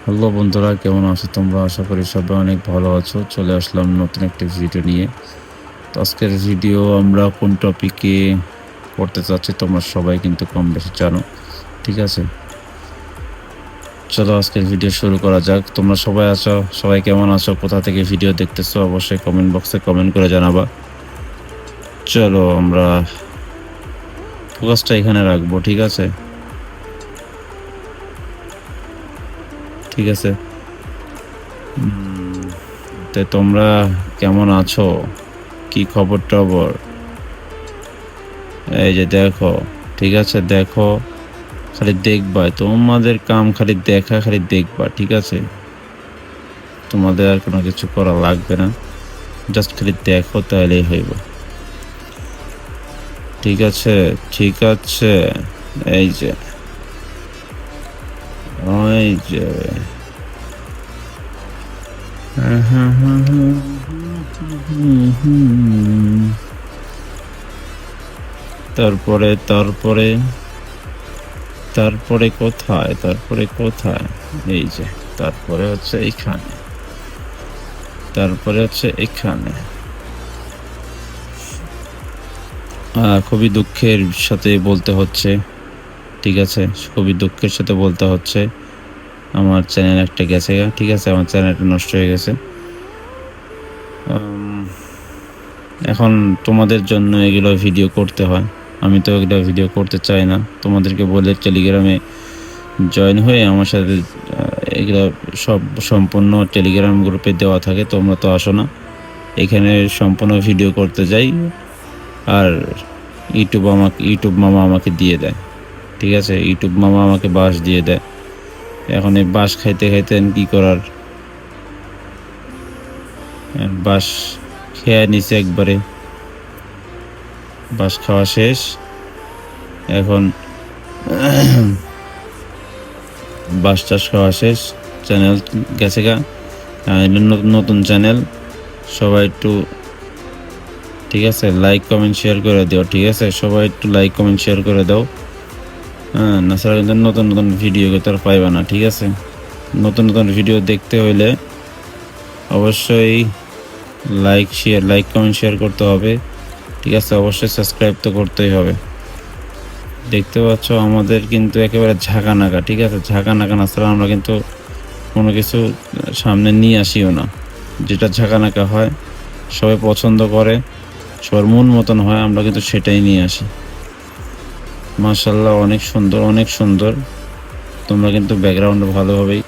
Hello বন্ধুরা, কেমন আছো তোমরা? আশা করি সবাই অনেক ভালো আছো। চলে আসলাম নতুন একটি ভিডিও নিয়ে। তো আজকের ভিডিও আমরা কোন টপিকে করতে চাচ্ছি তোমরা সবাই কিন্তু কম বেশি জানো, ঠিক আছে? চলো আজকের ভিডিও শুরু করা যাক। তোমরা সবাই আছো, সবাই কেমন আছো, কোথা থেকে ভিডিও দেখতেছো অবশ্যই কমেন্ট বক্সে কমেন্ট করে জানাবা। চলো আমরা ফোকাসটা এখানে রাখবো, ঠিক আছে? ঠিক আছে। তো তোমরা কেমন আছো, কি খবর টবর? এই যে দেখো, ঠিক আছে, দেখো, খালি দেখবা, তোমাদের কাম খালি দেখা, খালি দেখবা, ঠিক আছে? তোমাদের আর কোনো কিছু করা লাগবে না, জাস্ট খালি দেখো, তাহলেই হইব। ঠিক আছে, ঠিক আছে। এই যে, ওই যে, তারপরে তারপরে তারপরে কোথায়, তারপরে কোথায়? এই যে, তারপরে হচ্ছে এইখানে, তারপরে হচ্ছে এখানে। খুবই দুঃখের সাথে বলতে হচ্ছে, ঠিক আছে, খুবই দুঃখের সাথে বলতে হচ্ছে, আমার চ্যানেল একটা গেছে, ঠিক আছে, আমার চ্যানেলটা নষ্ট হয়ে গেছে। এখন তোমাদের জন্য এগুলো ভিডিও করতে হয়, আমি তো এগুলো ভিডিও করতে চাই না। তোমাদেরকে বলে টেলিগ্রামে জয়েন হয়ে আমার সাথে এগুলো সব সম্পূর্ণ টেলিগ্রাম গ্রুপে দেওয়া থাকে, তোমরা তো আসো না। এখানে সম্পূর্ণ ভিডিও করতে যাই, আর ইউটিউব মামা আমাকে দিয়ে দেয়, ঠিক আছে? ইউটিউব মামা আমাকে বাঁশ দিয়ে দেয়। এখন এই বাঁশ খাইতে খাইতে কি করার, বাঁশ খেয়ে নিছে একবারে, বাঁশ খাওয়া শেষ। এখন বাঁশ চাষ খাওয়া শেষ, চ্যানেল গেছে গা। নতুন চ্যানেল, সবাই একটু, ঠিক আছে, লাইক কমেন্ট শেয়ার করে দাও, ঠিক আছে? সবাই একটু লাইক কমেন্ট শেয়ার করে দাও। হ্যাঁ, না ছাড়া কিন্তু নতুন নতুন ভিডিও তো আর পাইবা না, ঠিক আছে? নতুন নতুন ভিডিও দেখতে হইলে অবশ্যই লাইক কমেন্ট শেয়ার করতে হবে, ঠিক আছে? অবশ্যই সাবস্ক্রাইব তো করতেই হবে। দেখতে পাচ্ছ আমাদের কিন্তু একেবারে ঝাঁকা নাকা, ঠিক আছে? ঝাঁকা নাকা না ছাড়া আমরা কিন্তু কোনো কিছু সামনে নিয়ে আসিও না। যেটা ঝাঁকা নাকা হয়, সবাই পছন্দ করে, সবার মন মতন হয়, আমরা কিন্তু সেটাই নিয়ে আসি। মাশাআল্লাহ, অনেক সুন্দর, অনেক সুন্দর। তোমরা কিন্তু ব্যাকগ্রাউন্ড ভালোভাবেই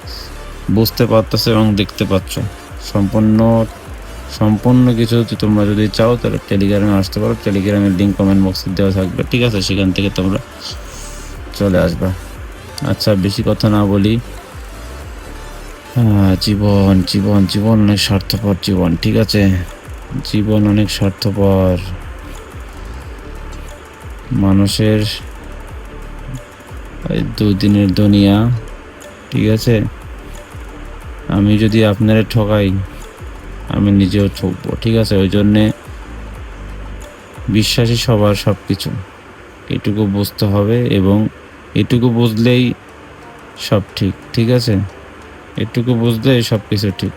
বুঝতে পারতেছো এবং দেখতে পাচ্ছ। সম্পূর্ণ সম্পূর্ণ কিছু যদি তোমরা যদি চাও তাহলে টেলিগ্রামে আসতে পারো, টেলিগ্রামের লিঙ্ক কমেন্ট বক্সে দেওয়া থাকবে, ঠিক আছে? সেখান থেকে তোমরা চলে আসবা। আচ্ছা, বেশি কথা না বলি। জীবন জীবন জীবন অনেক স্বার্থপর জীবন, ঠিক আছে? জীবন অনেক স্বার্থপর। মানুষের দুদিনের দুনিয়া, ঠিক আছে? আমি যদি আপনারা ঠকাই, আমি নিজেও ঠকবো, ঠিক আছে? ওই জন্যে বিশ্বাসী সবার সব কিছু, এটুকু বুঝতে হবে, এবং এটুকু বুঝলেই সব ঠিক, ঠিক আছে? এটুকু বুঝলেই সব কিছু ঠিক।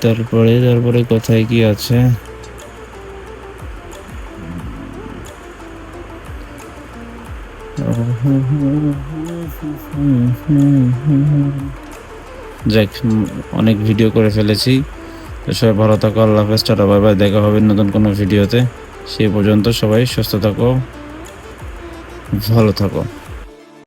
তারপরে তারপরে কোথায় কি আছে? যাক, অনেক ভিডিও করে ফেলেছি। তো সবাই ভালো থাকো, আল্লাহ হাফেজ, টাটা, বাই বাই। দেখা হবে নতুন কোনো ভিডিওতে। সে পর্যন্ত সবাই সুস্থ থাকো, ভালো থাকো।